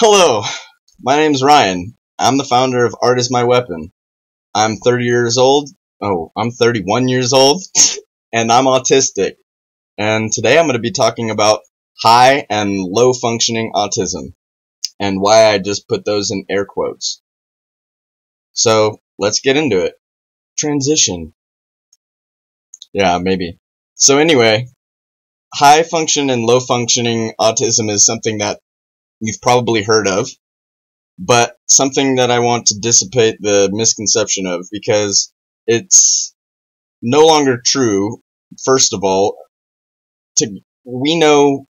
Hello, my name's Ryan. I'm the founder of Art is My Weapon. I'm 30 years old. Oh, I'm 31 years old, and I'm autistic. And today I'm going to be talking about high and low functioning autism, and why I just put those in air quotes. So, let's get into it. Transition. Yeah, maybe. So anyway, high function and low functioning autism is something that you've probably heard of, but something that I want to dissipate the misconception of, because it's no longer true. First of all, we know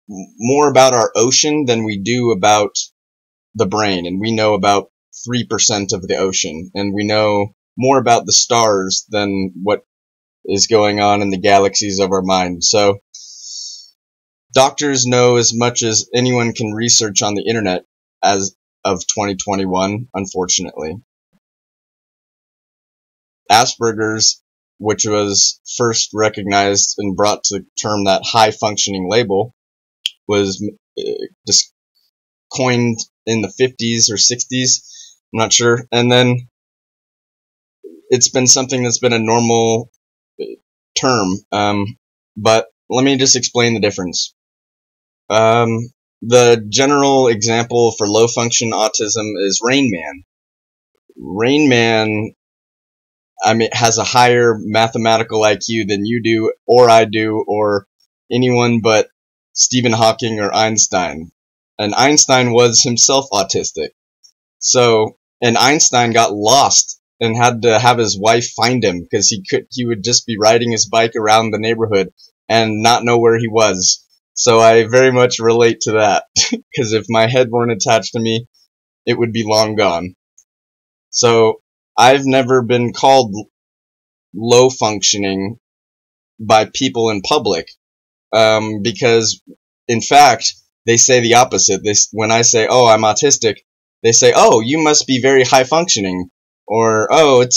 more about our ocean than we do about the brain, and we know about 3% of the ocean, and we know more about the stars than what is going on in the galaxies of our mind. So, doctors know as much as anyone can research on the internet as of 2021, unfortunately. Asperger's, which was first recognized and brought to term that high functioning label, was just coined in the 50s or 60s, I'm not sure, and then it's been something that's been a normal term, but let me just explain the difference. The general example for low function autism is Rain Man. Rain Man, has a higher mathematical IQ than you do, or I do, or anyone but Stephen Hawking or Einstein. And Einstein was himself autistic. So, and Einstein got lost and had to have his wife find him, because he would just be riding his bike around the neighborhood and not know where he was. So I very much relate to that, because if my head weren't attached to me, it would be long gone. So, I've never been called low functioning by people in public, because, in fact, they say the opposite. When I say, "Oh, I'm autistic," they say, "Oh, you must be very high functioning," or, "Oh, at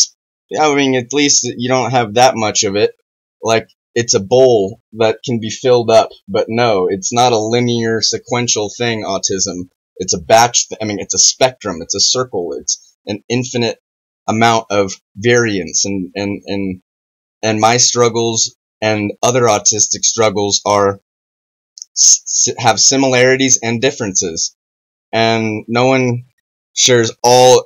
least you don't have that much of it." Like it's a bowl that can be filled up, but no, it's not a linear, sequential thing. Autism. It's a batch. It's a spectrum. It's a circle. It's an infinite amount of variance, and my struggles and other autistic struggles have similarities and differences, and no one shares all.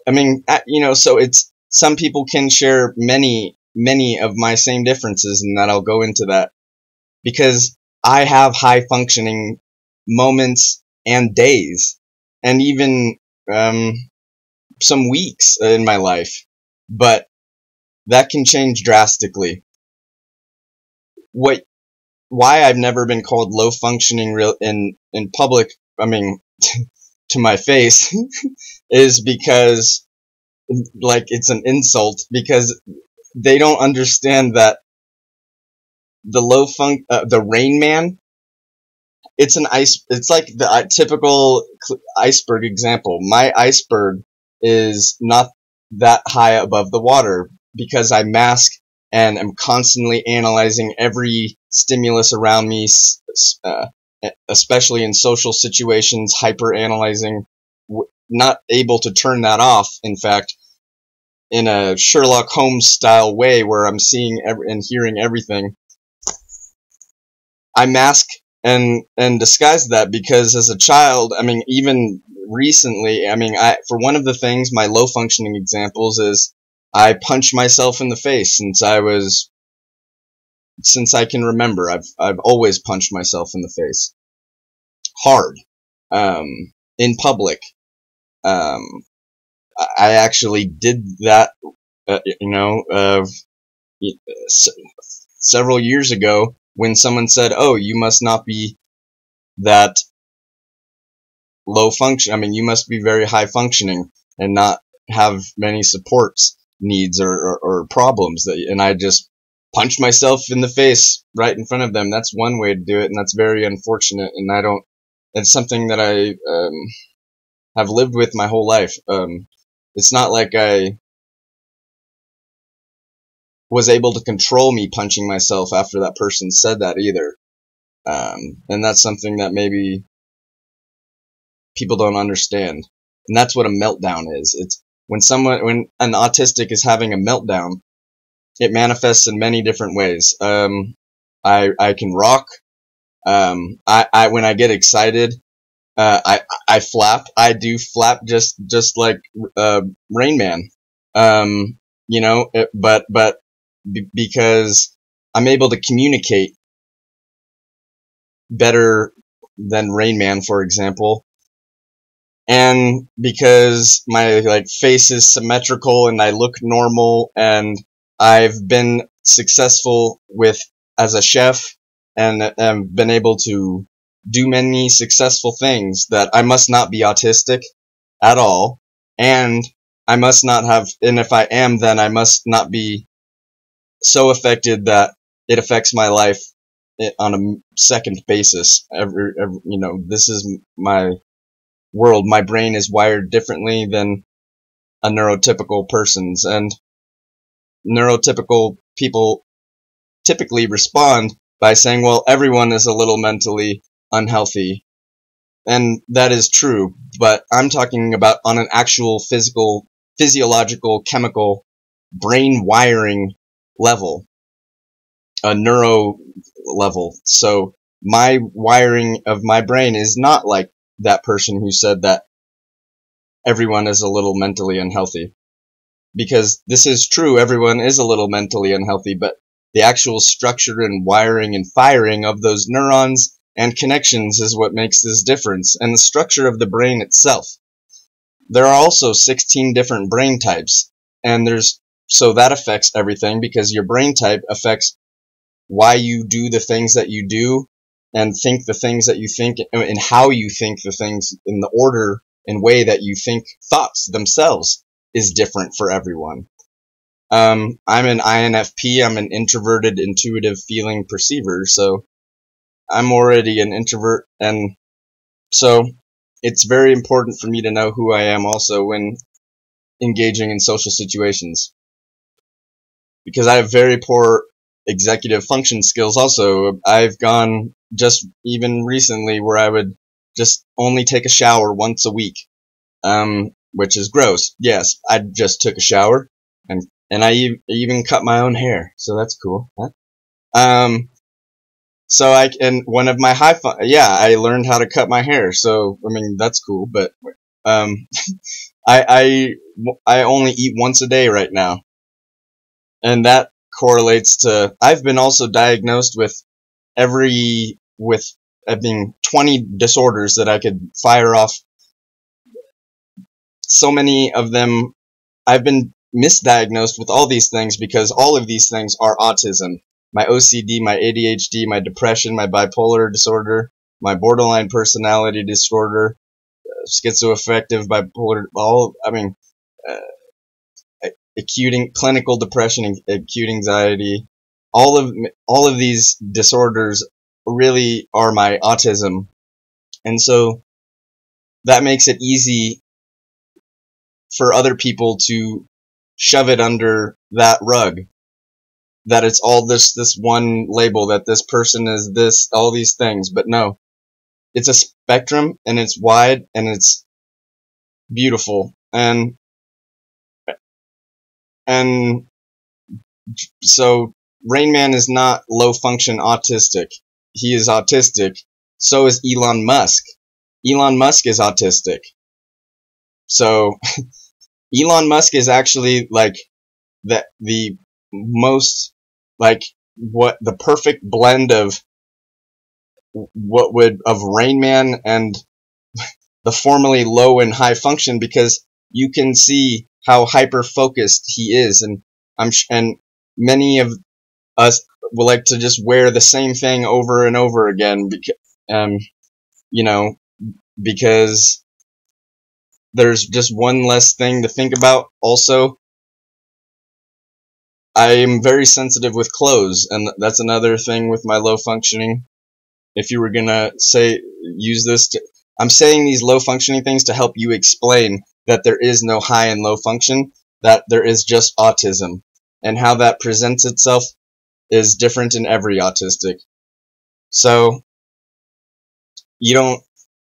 So it's some people can share many of my same differences, and that I'll go into that, because I have high functioning moments and days, and even some weeks in my life, but that can change drastically. Why I've never been called low functioning in public, to my face, is because, like, it's an insult, because they don't understand that the Rain Man, it's like the typical iceberg example. My iceberg is not that high above the water, because I mask and am constantly analyzing every stimulus around me, especially in social situations, hyper analyzing, not able to turn that off, in fact, in a Sherlock Holmes style way, where I'm seeing and hearing everything. I mask and disguise that, because as a child, even recently, for one of the things, my low functioning examples is I punch myself in the face since I can remember. I've always punched myself in the face. Hard. In public. I actually did that, several years ago, when someone said, "Oh, you must not be that low function. You must be very high functioning and not have many supports needs or problems." And I just punched myself in the face right in front of them. That's one way to do it, and that's very unfortunate. And it's something that I have lived with my whole life. It's not like I was able to control me punching myself after that person said that either. And that's something that maybe people don't understand. And that's what a meltdown is. It's when an autistic is having a meltdown, it manifests in many different ways. I can rock. When I get excited, I flap. I do flap just like Rain Man. Because I'm able to communicate better than Rain Man, for example, and because my face is symmetrical and I look normal, and I've been successful as a chef, and been able to do many successful things, that I must not be autistic at all, and I must not have, and if I am, then I must not be so affected that it affects my life on a second basis. This is my world. My brain is wired differently than a neurotypical person's, and neurotypical people typically respond by saying, well, everyone is a little mentally unhealthy. And that is true, but I'm talking about on an actual physiological, chemical, brain wiring level, a neuro level. So my wiring of my brain is not like that person who said that everyone is a little mentally unhealthy. Because this is true, everyone is a little mentally unhealthy, but the actual structure and wiring and firing of those neurons and connections is what makes this difference, and the structure of the brain itself. There are also 16 different brain types, and so that affects everything, because your brain type affects why you do the things that you do, and think the things that you think, and how you think the things, in the order and way that you think thoughts themselves is different for everyone. I'm an INFP, I'm an introverted, intuitive, feeling perceiver, so I'm already an introvert, and so it's very important for me to know who I am also when engaging in social situations. Because I have very poor executive function skills also. I've gone just even recently where I would just only take a shower once a week, which is gross. Yes, I just took a shower, and I even cut my own hair, so that's cool. Huh? So one of my I learned how to cut my hair, so, I mean, that's cool, but, I only eat once a day right now. And that correlates to, I've been also diagnosed with 20 disorders that I could fire off. So many of them, I've been misdiagnosed with all these things because all of these things are autism. My OCD, my ADHD, my depression, my bipolar disorder, my borderline personality disorder, schizoaffective, bipolar, clinical depression, acute anxiety, all of these disorders really are my autism. And so that makes it easy for other people to shove it under that rug, that it's all this one label, that this person is this, all these things. But no, it's a spectrum, and it's wide, and it's beautiful. And so Rain Man is not low function autistic. He is autistic. So is Elon Musk. Elon Musk is autistic. So Elon Musk is actually like the most, like, what the perfect blend of Rain Man and the formerly low and high function, because you can see how hyper focused he is, and many of us will like to just wear the same thing over and over again, because there's just one less thing to think about. Also, I am very sensitive with clothes, and that's another thing with my low functioning. If you were gonna use this I'm saying these low functioning things to help you explain that there is no high and low function, that there is just autism, and how that presents itself is different in every autistic. So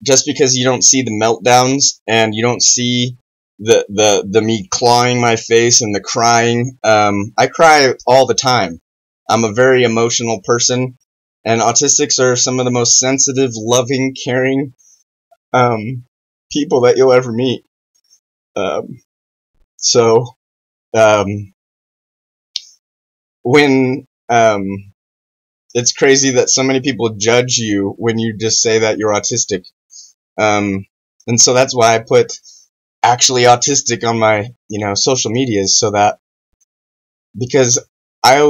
just because you don't see the meltdowns and you don't see the me clawing my face and the crying, I cry all the time. I'm a very emotional person, and autistics are some of the most sensitive, loving, caring people that you'll ever meet. So when it's crazy that so many people judge you when you just say that you're autistic. And so that's why I put actually autistic on my, social medias, so that, because I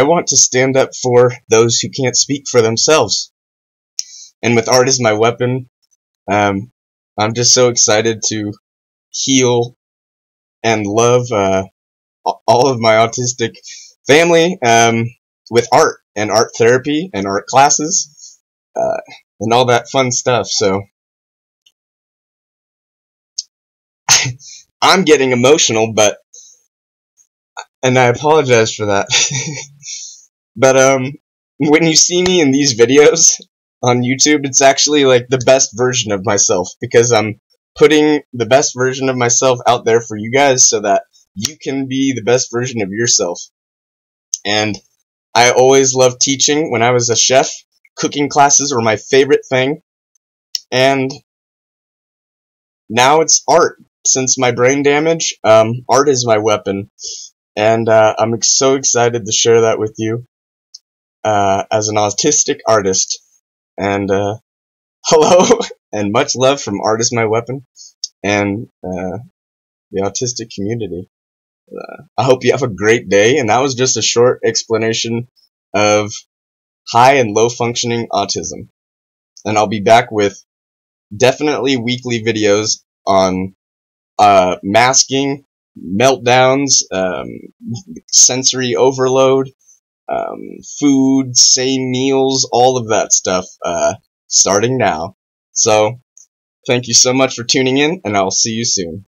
want to stand up for those who can't speak for themselves. And with art as my weapon, I'm just so excited to heal and love all of my autistic family with art and art therapy and art classes and all that fun stuff. So I'm getting emotional, and I apologize for that. But when you see me in these videos on YouTube, it's actually like the best version of myself, because I'm putting the best version of myself out there for you guys so that you can be the best version of yourself. And I always loved teaching. When I was a chef, cooking classes were my favorite thing. And now it's art. Since my brain damage, art is my weapon. And I'm so excited to share that with you as an autistic artist. And hello and much love from Art is My Weapon and the autistic community. I hope you have a great day, and that was just a short explanation of high and low functioning autism. And I'll be back with definitely weekly videos on masking, meltdowns, sensory overload, food, sane meals, all of that stuff, starting now. So, thank you so much for tuning in, and I'll see you soon.